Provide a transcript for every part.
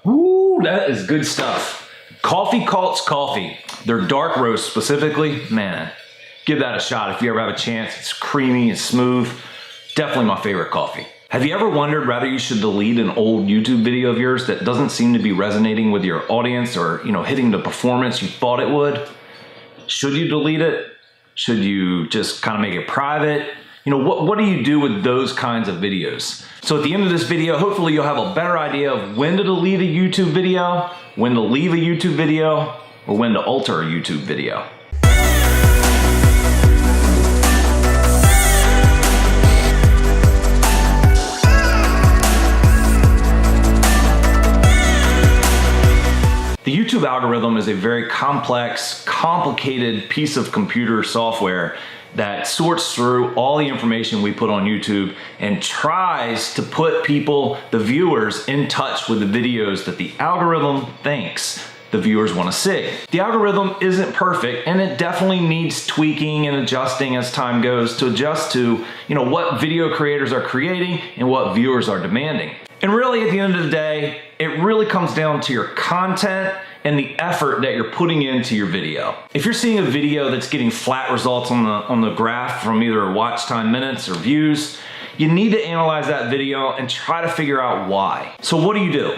Ooh, that is good stuff. Coffee Cult's coffee. Their dark roast specifically, man, give that a shot if you ever have a chance. It's creamy, it's smooth. Definitely my favorite coffee. Have you ever wondered whether you should delete an old YouTube video of yours that doesn't seem to be resonating with your audience or, hitting the performance you thought it would? Should you delete it? Should you just kind of make it private? What do you do with those kinds of videos? So at the end of this video, hopefully you'll have a better idea of when to delete a YouTube video, when to leave a YouTube video, or when to alter a YouTube video. The YouTube algorithm is a very complex, complicated piece of computer software that sorts through all the information we put on YouTube and tries to put people, the viewers, in touch with the videos that the algorithm thinks the viewers want to see. The algorithm isn't perfect, and it definitely needs tweaking and adjusting as time goes to adjust to, what video creators are creating and what viewers are demanding. And really, at the end of the day, it really comes down to your content and the effort that you're putting into your video. If you're seeing a video that's getting flat results on the graph from either watch time minutes or views, you need to analyze that video and try to figure out why. So what do?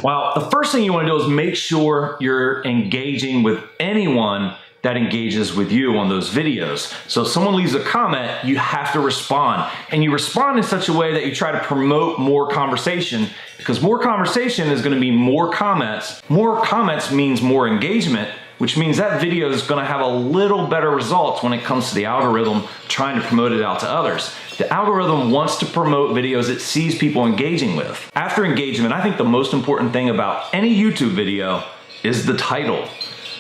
Well, the first thing you want to do is make sure you're engaging with anyone that engages with you on those videos. So if someone leaves a comment, you have to respond. And you respond in such a way that you try to promote more conversation, because more conversation is going to be more comments. More comments means more engagement, which means that video is going to have a little better results when it comes to the algorithm trying to promote it out to others. The algorithm wants to promote videos it sees people engaging with. After engagement, I think the most important thing about any YouTube video is the title.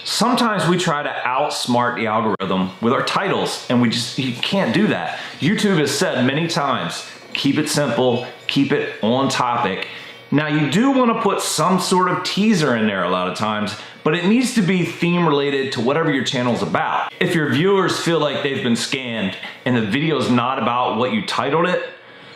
Sometimes we try to outsmart the algorithm with our titles, and you can't do that. YouTube has said many times, keep it simple, keep it on topic. Now, you do want to put some sort of teaser in there a lot of times, but it needs to be theme related to whatever your channel's about. If your viewers feel like they've been scammed and the video's not about what you titled it,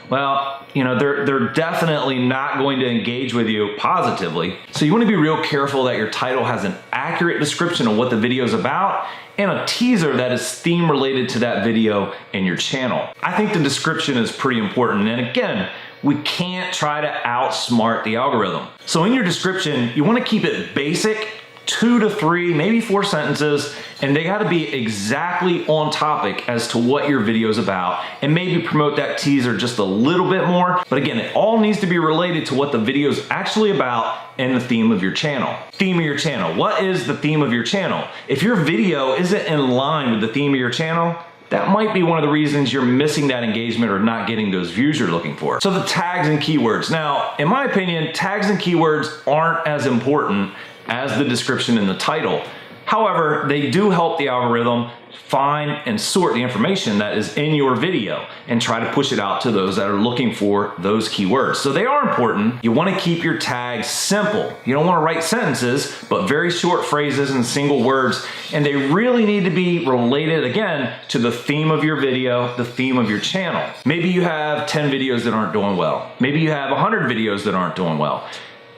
well, they're definitely not going to engage with you positively. So you want to be real careful that your title has an accurate description of what the video is about and a teaser that is theme related to that video and your channel. I think the description is pretty important. And again, we can't try to outsmart the algorithm. So in your description, you want to keep it basic, 2 to 3, maybe 4 sentences, and they got to be exactly on topic as to what your video is about, and maybe promote that teaser just a little bit more. But again, it all needs to be related to what the video is actually about and the theme of your channel. Theme of your channel. What is the theme of your channel? If your video isn't in line with the theme of your channel, that might be one of the reasons you're missing that engagement or not getting those views you're looking for. So the tags and keywords. Now, in my opinion, tags and keywords aren't as important as the description and the title. However, they do help the algorithm find and sort the information that is in your video and try to push it out to those that are looking for those keywords. So they are important. You want to keep your tags simple. You don't want to write sentences, but very short phrases and single words. And they really need to be related, again, to the theme of your video, the theme of your channel. Maybe you have 10 videos that aren't doing well. Maybe you have 100 videos that aren't doing well.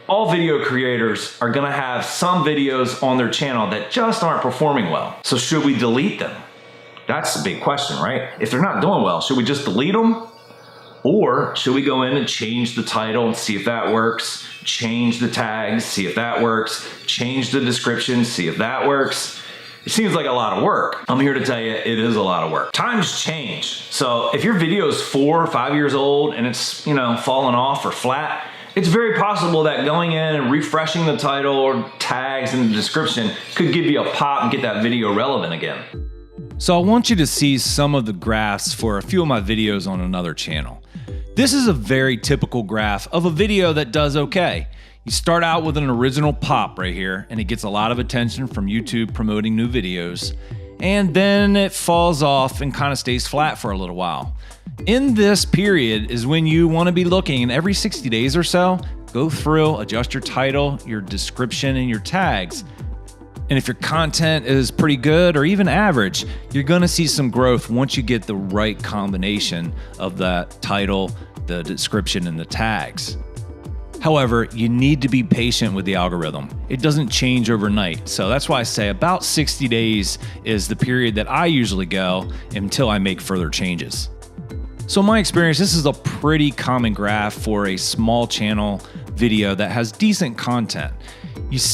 All video creators are gonna have some videos on their channel that just aren't performing well. So should we delete them? That's the big question, right? If they're not doing well, should we just delete them? Or should we go in and change the title and see if that works? Change the tags, see if that works. Change the description, see if that works. It seems like a lot of work. I'm here to tell you it is a lot of work. Times change. So if your video is 4 or 5 years old and it's, falling off or flat, it's very possible that going in and refreshing the title or tags in the description could give you a pop and get that video relevant again. So I want you to see some of the graphs for a few of my videos on another channel. This is a very typical graph of a video that does okay. You start out with an original pop right here, and it gets a lot of attention from YouTube promoting new videos, and then it falls off and kind of stays flat for a little while. In this period is when you want to be looking, and every 60 days or so, go through, adjust your title, your description, and your tags. And if your content is pretty good or even average, you're going to see some growth once you get the right combination of that title, the description, and the tags. However, you need to be patient with the algorithm. It doesn't change overnight. So that's why I say about 60 days is the period that I usually go until I make further changes. So in my experience, this is a pretty common graph for a small channel video that has decent content.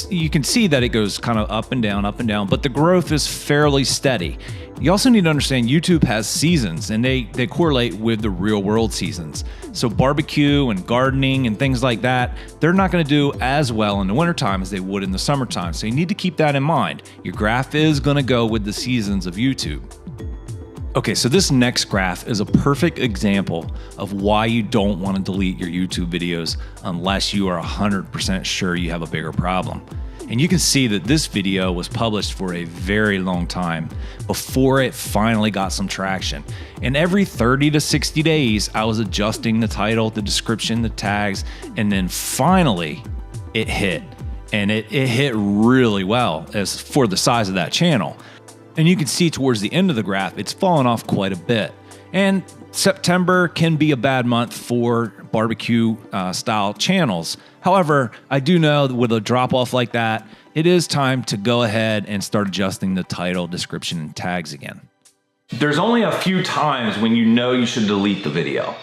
You can see that it goes kind of up and down, but the growth is fairly steady. You also need to understand YouTube has seasons, and they correlate with the real world seasons. So barbecue and gardening and things like that, they're not going to do as well in the wintertime as they would in the summertime. So you need to keep that in mind. Your graph is going to go with the seasons of YouTube. Okay, so this next graph is a perfect example of why you don't want to delete your YouTube videos unless you are 100% sure you have a bigger problem. And you can see that this video was published for a very long time before it finally got some traction. And every 30 to 60 days, I was adjusting the title, the description, the tags, and then finally it hit. And it hit really well as for the size of that channel. And you can see towards the end of the graph, it's fallen off quite a bit. And September can be a bad month for barbecue style channels. However, I do know that with a drop off like that, it is time to go ahead and start adjusting the title, description, and tags again. There's only a few times when you know you should delete the video.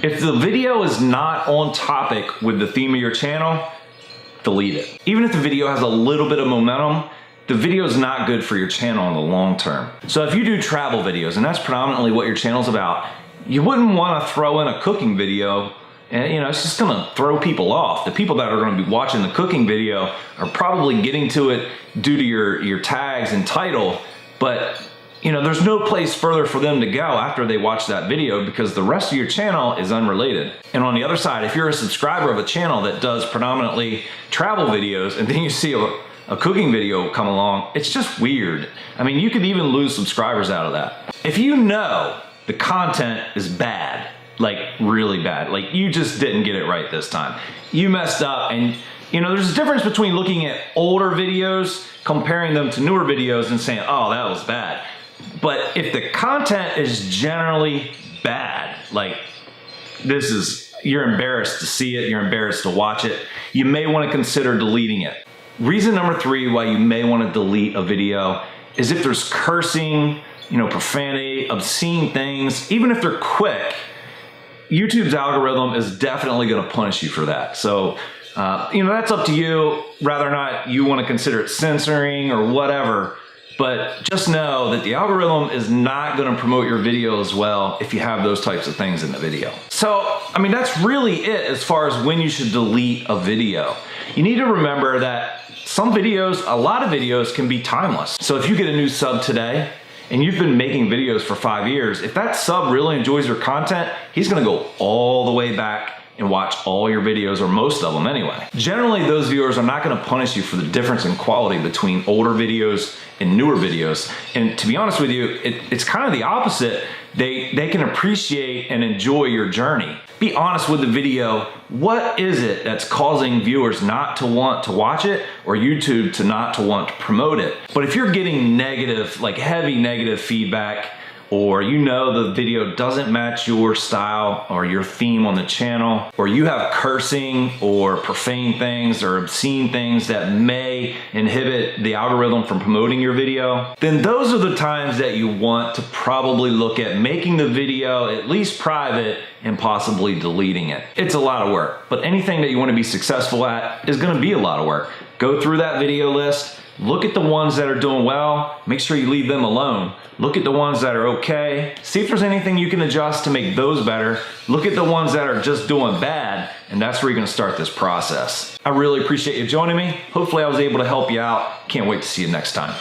If the video is not on topic with the theme of your channel, delete it. Even if the video has a little bit of momentum, the video is not good for your channel in the long term. So if you do travel videos, and that's predominantly what your channel's about, you wouldn't want to throw in a cooking video, and it's just gonna throw people off. The people that are gonna be watching the cooking video are probably getting to it due to your tags and title, but there's no place further for them to go after they watch that video because the rest of your channel is unrelated. And on the other side, if you're a subscriber of a channel that does predominantly travel videos, and then you see a cooking video come along, it's just weird. I mean, you could even lose subscribers out of that. If you know the content is bad, like really bad, like you just didn't get it right this time, you messed up, and there's a difference between looking at older videos, comparing them to newer videos and saying, oh, that was bad. But if the content is generally bad, like you're embarrassed to see it, you're embarrassed to watch it, you may want to consider deleting it. Reason number 3 why you may want to delete a video is if there's cursing, profanity, obscene things. Even if they're quick, YouTube's algorithm is definitely going to punish you for that. So, that's up to you, whether or not you want to consider it censoring or whatever. But just know that the algorithm is not going to promote your video as well if you have those types of things in the video. So, that's really it as far as when you should delete a video. You need to remember that some videos, a lot of videos can be timeless. So if you get a new sub today and you've been making videos for 5 years, if that sub really enjoys your content, he's gonna go all the way back and watch all your videos, or most of them anyway. Generally, those viewers are not gonna punish you for the difference in quality between older videos and newer videos. And to be honest with you, it's kind of the opposite. They can appreciate and enjoy your journey. Be honest with the video. What is it that's causing viewers not to want to watch it, or YouTube to not to want to promote it? But if you're getting negative, like heavy negative feedback, or the video doesn't match your style or your theme on the channel, or you have cursing or profane things or obscene things that may inhibit the algorithm from promoting your video, then those are the times that you want to probably look at making the video at least private and possibly deleting it. It's a lot of work, but anything that you want to be successful at is going to be a lot of work. Go through that video list, look at the ones that are doing well, make sure you leave them alone. Look at the ones that are okay, see if there's anything you can adjust to make those better. Look at the ones that are just doing bad, and that's where you're gonna start this process. I really appreciate you joining me. Hopefully I was able to help you out. Can't wait to see you next time.